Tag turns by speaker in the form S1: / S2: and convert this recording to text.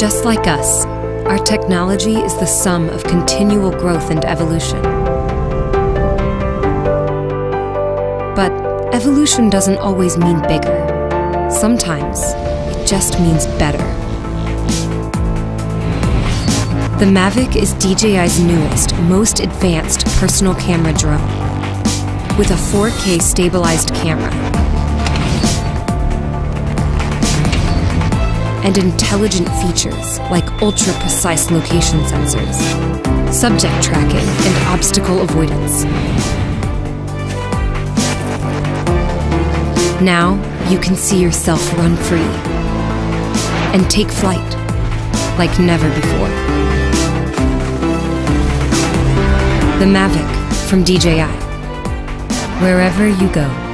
S1: Just like us, our technology is the sum of continual growth and evolution. But evolution doesn't always mean bigger. Sometimes it just means better. The Mavic is DJI's newest, most advanced personal camera drone. With a 4K stabilized camera and intelligent features like ultra-precise location sensors, subject tracking, and obstacle avoidance. Now you can see yourself run free and take flight like never before. The Mavic from DJI. Wherever you go.